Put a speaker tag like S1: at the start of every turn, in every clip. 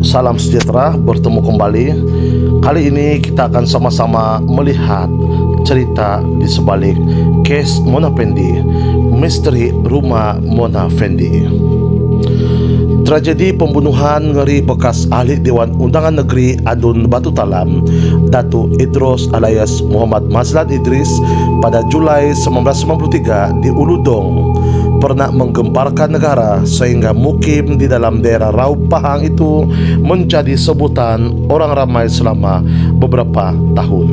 S1: Salam sejahtera, bertemu kembali. Kali ini kita akan sama-sama melihat cerita di sebalik kes Mona Fendi, misteri rumah Mona Fendi. Tragedi pembunuhan ngeri bekas ahli Dewan Undangan Negeri Adun Batu Talam, Datuk Idros alias Muhammad Mazlan Idris pada Julai 1993 di Uludong pernah menggemparkan negara sehingga mukim di dalam daerah Raub Pahang itu menjadi sebutan orang ramai selama beberapa tahun.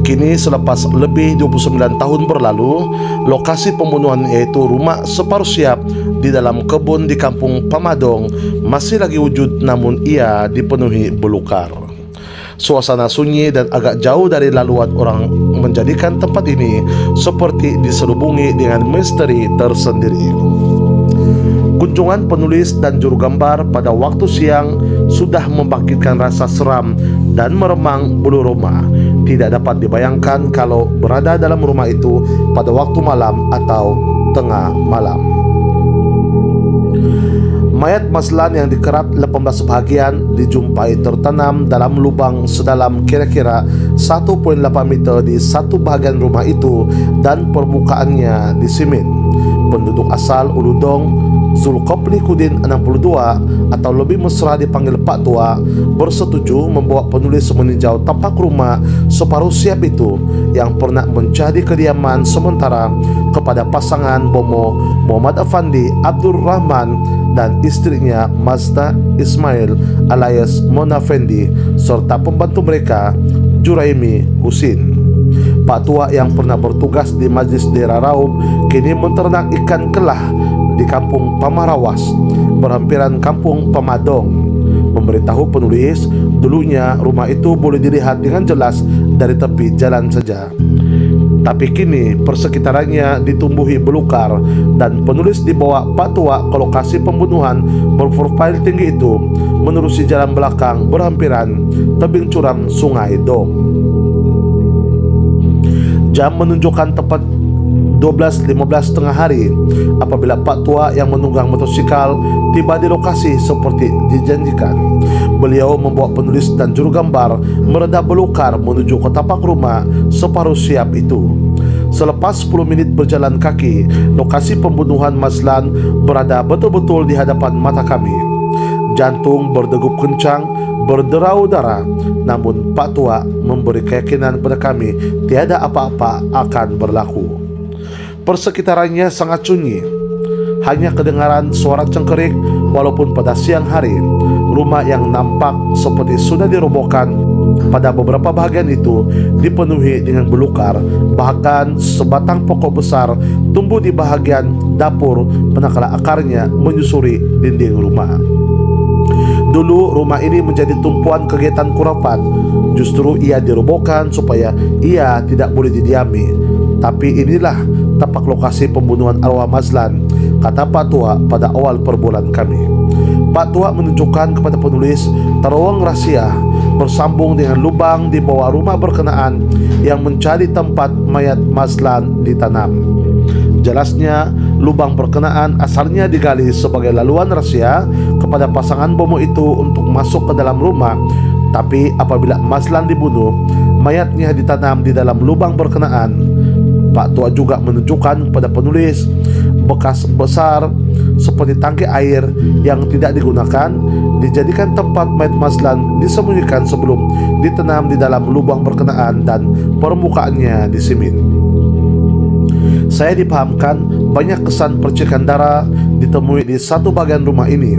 S1: Kini selepas lebih 29 tahun berlalu, lokasi pembunuhan yaitu rumah separuh siap di dalam kebun di kampung Pamadong masih lagi wujud, namun ia dipenuhi belukar. Suasana sunyi dan agak jauh dari laluan orang menjadikan tempat ini seperti diselubungi dengan misteri tersendiri. Kunjungan penulis dan juru gambar pada waktu siang sudah membangkitkan rasa seram dan meremang bulu roma. Tidak dapat dibayangkan kalau berada dalam rumah itu pada waktu malam atau tengah malam. Mayat Mazlan yang dikerat 18 bahagian dijumpai tertanam dalam lubang sedalam kira-kira 1,8 meter di satu bahagian rumah itu dan permukaannya disimen. Penduduk asal Uludong, Zulkopli Kudin 62 atau lebih mesra dipanggil Pak Tua, bersetuju membawa penulis meninjau tapak rumah separuh siap itu yang pernah menjadi kediaman sementara kepada pasangan Bomo Muhammad Afandi Abdul Rahman dan istrinya Mazda Ismail alias Mona Fendi serta pembantu mereka Juraimi Husin. Pak Tua yang pernah bertugas di Majlis Daerah Raub kini menternak ikan kelah di kampung Pamarawas berhampiran kampung Pamadong. Memberitahu penulis, dulunya rumah itu boleh dilihat dengan jelas dari tepi jalan saja. Tapi kini persekitarannya ditumbuhi belukar dan penulis dibawa Pak Tua ke lokasi pembunuhan berprofil tinggi itu menerusi jalan belakang berhampiran tebing curam Sungai Dong. Jam menunjukkan tepat 12.15 tengah hari apabila Pak Tua yang menunggang motosikal tiba di lokasi seperti dijanjikan. Beliau membawa penulis dan juru gambar meredam belukar menuju ke tapak rumah separuh siap itu. Selepas 10 menit berjalan kaki, lokasi pembunuhan Mazlan berada betul-betul di hadapan mata kami. Jantung berdegup kencang, berderau darah, namun Pak Tua memberi keyakinan pada kami tiada apa-apa akan berlaku. Persekitarannya sangat sunyi, hanya kedengaran suara cengkerik walaupun pada siang hari. Rumah yang nampak seperti sudah dirobohkan pada beberapa bahagian itu dipenuhi dengan belukar, bahkan sebatang pokok besar tumbuh di bahagian dapur manakala akarnya menyusuri dinding rumah. Dulu rumah ini menjadi tumpuan kegiatan kurapan. Justru ia dirobohkan supaya ia tidak boleh didiami. Tapi inilah tapak lokasi pembunuhan arwah Mazlan, kata Pak Tua pada awal perbualan kami. Pak Tua menunjukkan kepada penulis terowong rahsia bersambung dengan lubang di bawah rumah berkenaan yang menjadi tempat mayat Mazlan ditanam. Jelasnya, lubang berkenaan asalnya digali sebagai laluan rahsia kepada pasangan Bomo itu untuk masuk ke dalam rumah. Tapi apabila Mazlan dibunuh, mayatnya ditanam di dalam lubang berkenaan. Pak Tua juga menunjukkan kepada penulis bekas besar seperti tangki air yang tidak digunakan dijadikan tempat mayat Mazlan disembunyikan sebelum ditanam di dalam lubang berkenaan dan permukaannya disimin. Saya dipahamkan banyak kesan percikan darah ditemui di satu bagian rumah ini.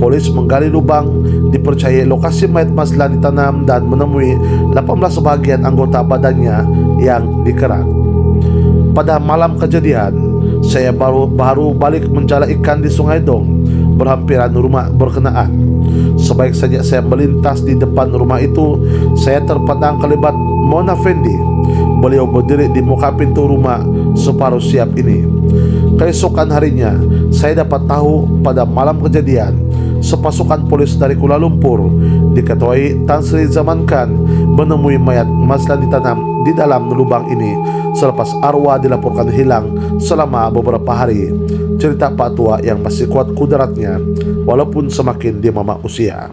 S1: Polis menggali lubang, dipercayai lokasi mayat Mazlan ditanam dan menemui 18 bagian anggota badannya yang dikerat. Pada malam kejadian, saya baru balik menjala ikan di Sungai Dong berhampiran rumah berkenaan. Sebaik saja saya melintas di depan rumah itu, saya terpandang kelibat Mona Fendi. Beliau berdiri di muka pintu rumah separuh siap ini. Keesokan harinya, saya dapat tahu pada malam kejadian, sepasukan polis dari Kuala Lumpur diketuai Tan Sri Zaman Khan menemui mayat Mazlan ditanam di dalam lubang ini selepas arwah dilaporkan hilang selama beberapa hari. cerita Pak Tua yang masih kuat kudratnya walaupun semakin dia mama usia.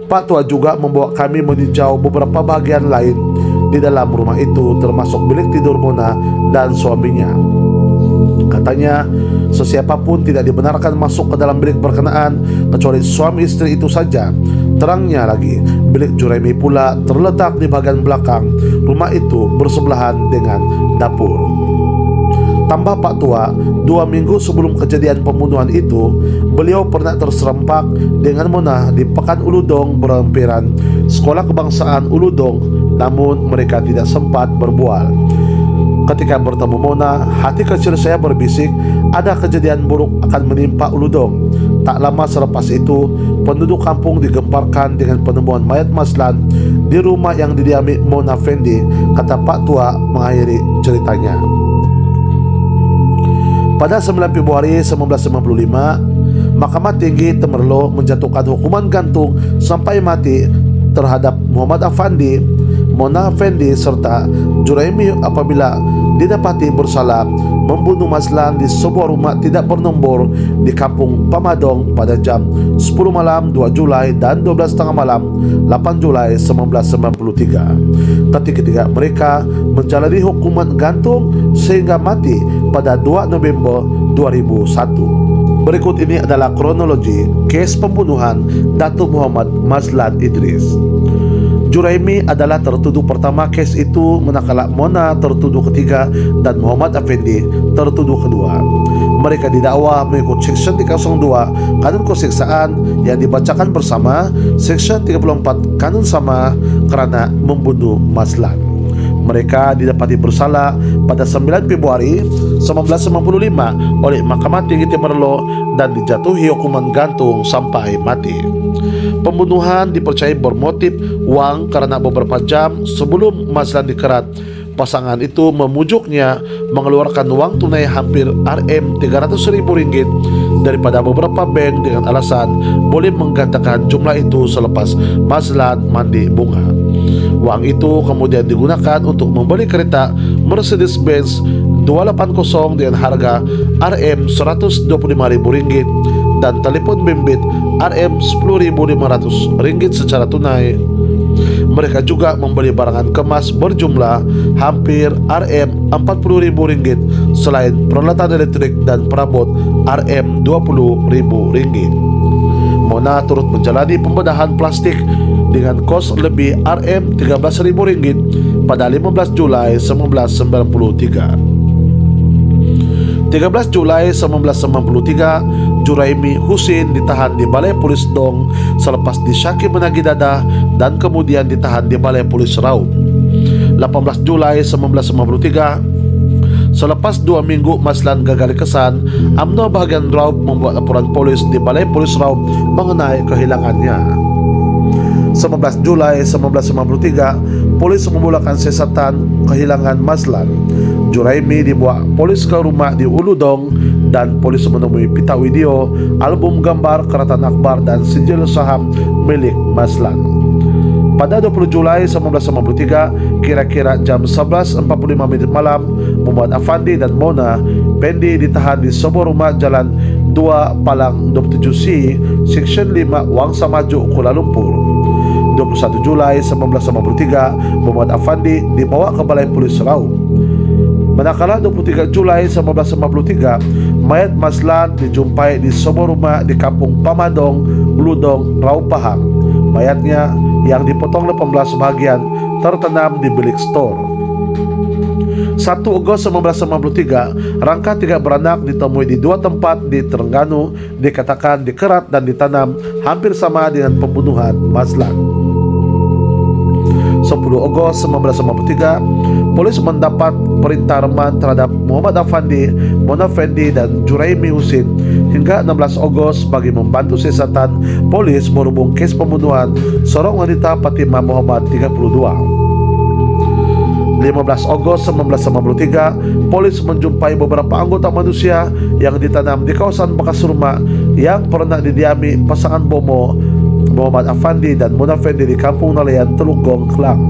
S1: Pak Tua juga membawa kami meninjau beberapa bagian lain di dalam rumah itu, termasuk bilik tidur Mona dan suaminya. Katanya, sesiapapun tidak dibenarkan masuk ke dalam bilik berkenaan kecuali suami istri itu saja. Terangnya lagi, bilik Juraimi pula terletak di bagian belakang rumah itu bersebelahan dengan dapur. Tambah Pak Tua, 2 minggu sebelum kejadian pembunuhan itu, beliau pernah terserempak dengan Mona di Pekan Uludong berhampiran Sekolah Kebangsaan Uludong, namun mereka tidak sempat berbual. Ketika bertemu Mona, hati kecil saya berbisik ada kejadian buruk akan menimpa Uludong. Tak lama selepas itu, penduduk kampung digemparkan dengan penemuan mayat Maslan di rumah yang didiami Mona Fendi, kata Pak Tua mengakhiri ceritanya. Pada 9 Februari 1995, Mahkamah Tinggi Temerloh menjatuhkan hukuman gantung sampai mati terhadap Muhammad Afandi, Mona Fendi serta Juraimi apabila didapati bersalah membunuh Maslan di sebuah rumah tidak bernombor di Kampung Pamadong pada jam 10 malam 2 Julai dan 12.30 malam 8 Julai 1993. Ketika mereka menjalani hukuman gantung sehingga mati pada 2 November 2001. Berikut ini adalah kronologi kes pembunuhan Datuk Muhammad Maslan Idris. Juraimi adalah tertuduh pertama kes itu, manakala Mona tertuduh ketiga dan Muhammad Afendi tertuduh kedua. Mereka didakwa mengikut Seksyen 302 Kanun Kesiksaan yang dibacakan bersama Seksyen 34 Kanun Sama kerana membunuh Maslan. Mereka didapati bersalah pada 9 Februari 1995 oleh Mahkamah Tinggi Temerloh dan dijatuhi hukuman gantung sampai mati. Pembunuhan dipercayai bermotif wang karena beberapa jam sebelum Maslan dikerat, pasangan itu memujuknya mengeluarkan wang tunai hampir Rp300.000 daripada beberapa bank dengan alasan boleh menggandakan jumlah itu selepas Maslan mandi bunga. Wang itu kemudian digunakan untuk membeli kereta Mercedes-Benz 280 dengan harga Rp125.000 dan telepon bimbit Rp10.500 secara tunai. Mereka juga membeli barangan kemas berjumlah hampir Rp40.000 selain peralatan elektrik dan perabot Rp20.000. Mona turut menjalani pembedahan plastik dengan kos lebih Rp13.000 pada 15 Julai 1993. 13 Julai 1993, Juraimi Husin ditahan di Balai Polis Dong selepas disyaki menagih dadah dan kemudian ditahan di Balai Polis Raub. 18 Julai 1993, selepas 2 minggu Maslan gagal kesan, UMNO bahagian Raub membuat laporan polis di Balai Polis Raub mengenai kehilangannya. 19 Julai 1993, polis memulakan siasatan kehilangan Maslan. Juraimi dibawa polis ke rumah di Uludong dan polis menemui pita video, album gambar, keratan akbar dan sijil saham milik Maslan. Pada 20 Julai 1993, kira-kira jam 11.45 malam, Muhammad Afandi dan Mona Fendi ditahan di sebuah rumah Jalan 2 Palang 27C, Seksyen 5 Wangsa Maju, Kuala Lumpur. 21 Julai 1993, Muhammad Afandi dibawa ke Balai Polis Raub. Manakala 23 Julai 1993, mayat Maslan dijumpai di sebuah rumah di Kampung Pamadong, Uludong, Raub Pahang. Mayatnya yang dipotong 18 bahagian tertanam di bilik stor. 1 Ogos 1993, rangka 3 beranak ditemui di 2 tempat di Terengganu, dikatakan dikerat dan ditanam hampir sama dengan pembunuhan Maslan. 10 Ogos 1993, polis mendapat perintah reman terhadap Muhammad Afandi, Mona Fendi dan Juraimi Husin. Hingga 16 Ogos, bagi membantu siasatan, polis merubung kes pembunuhan seorang wanita Fatimah Muhammad 32. 15 Ogos 1993, polis menjumpai beberapa anggota manusia yang ditanam di kawasan bekas rumah yang pernah didiami pasangan Bomo, Muhammad Afandi dan Mona Fendi di Kampung Nelayan Teluk Gong, Klang.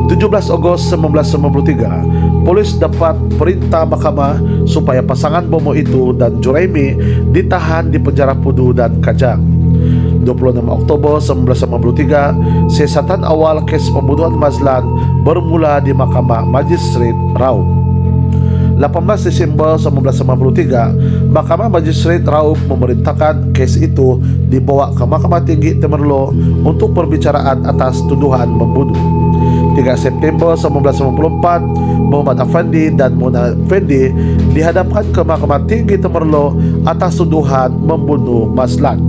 S1: 17 Ogos 1993, Polis dapat perintah mahkamah supaya pasangan Momo itu dan Juraimi ditahan di penjara Pudu dan Kajang. 26 Oktober 1953, siasatan awal kes pembunuhan Mazlan bermula di Mahkamah Magistrate Raub. 18 Desember 1953, Mahkamah Magistrate Raub memerintahkan kes itu dibawa ke Mahkamah Tinggi Temerloh untuk perbicaraan atas tuduhan membunuh. 3 September 1994, Muhammad Afandi dan Mona Effendi dihadapkan ke Mahkamah Tinggi Temerloh atas tuduhan membunuh Mazlan.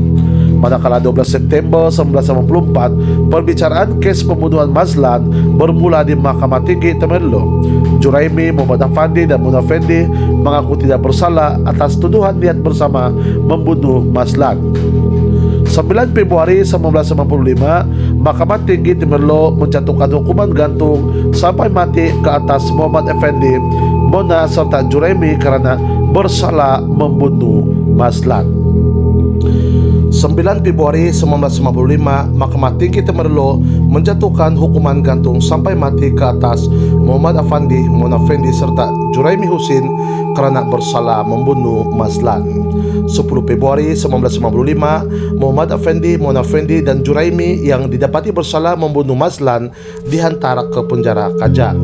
S1: Manakala 12 September 1994, perbicaraan kes pembunuhan Mazlan bermula di Mahkamah Tinggi Temerloh. Juraimi, Muhammad Afandi dan Mona Effendi mengaku tidak bersalah atas tuduhan niat bersama membunuh Mazlan. 9 Februari 1995, Mahkamah Tinggi Temerloh menjatuhkan hukuman gantung sampai mati ke atas Muhammad Effendi, Mona serta Juraimi karena bersalah membunuh Mazlan. 9 Februari 1955, Mahkamah Tinggi Temerloh menjatuhkan hukuman gantung sampai mati ke atas Muhammad Afandi, Mona Effendi serta Juraimi Husin karena bersalah membunuh Mazlan. 10 Februari 1955, Muhammad Effendi, Mona Effendi dan Juraimi yang didapati bersalah membunuh Mazlan dihantar ke penjara Kajang.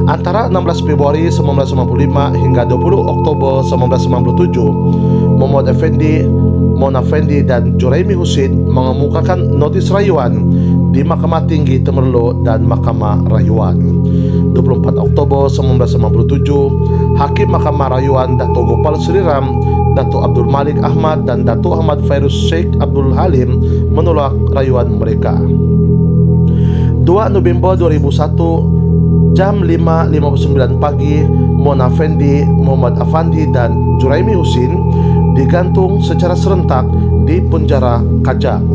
S1: Antara 16 Februari 1955 hingga 20 Oktober 1997, Muhammad Effendi, Mona Effendi dan Juraimi Husin mengemukakan notis rayuan di Mahkamah Tinggi Temerloh dan Mahkamah Rayuan. 24 Oktober 1997, Hakim Mahkamah Rayuan Dato Gopal Sriram, Dato Abdul Malik Ahmad dan Dato Ahmad Fairuz Sheikh Abdul Halim menolak rayuan mereka. 2 November 2001, jam 5.59 pagi, Mona Effendi, Muhammad Afandi dan Juraimi Husin digantung secara serentak di penjara Kajang.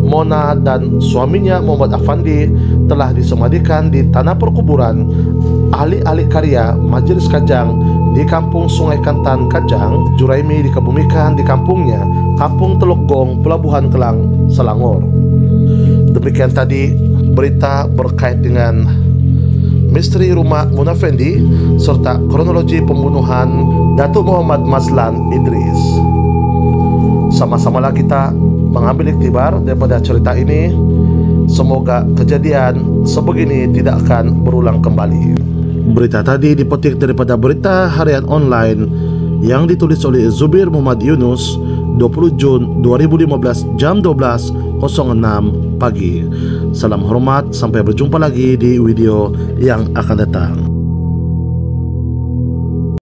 S1: Mona dan suaminya Muhammad Afandi telah disemadikan di tanah perkuburan ahli-ahli karya Majelis Kajang di Kampung Sungai Kantan Kajang. Juraimi dikebumikan di kampungnya, Kampung Teluk Gong, Pelabuhan Kelang, Selangor. Demikian tadi berita berkait dengan misteri rumah Mona Effendi serta kronologi pembunuhan Datuk Muhammad Mazlan Idris. Sama-samalah kita mengambil iktibar daripada cerita ini. Semoga kejadian sebegini tidak akan berulang kembali. Berita tadi dipetik daripada Berita Harian Online yang ditulis oleh Zubir Muhammad Yunus, 20 Jun 2015 jam 12.06 pagi. Salam hormat, sampai berjumpa lagi di video yang akan datang.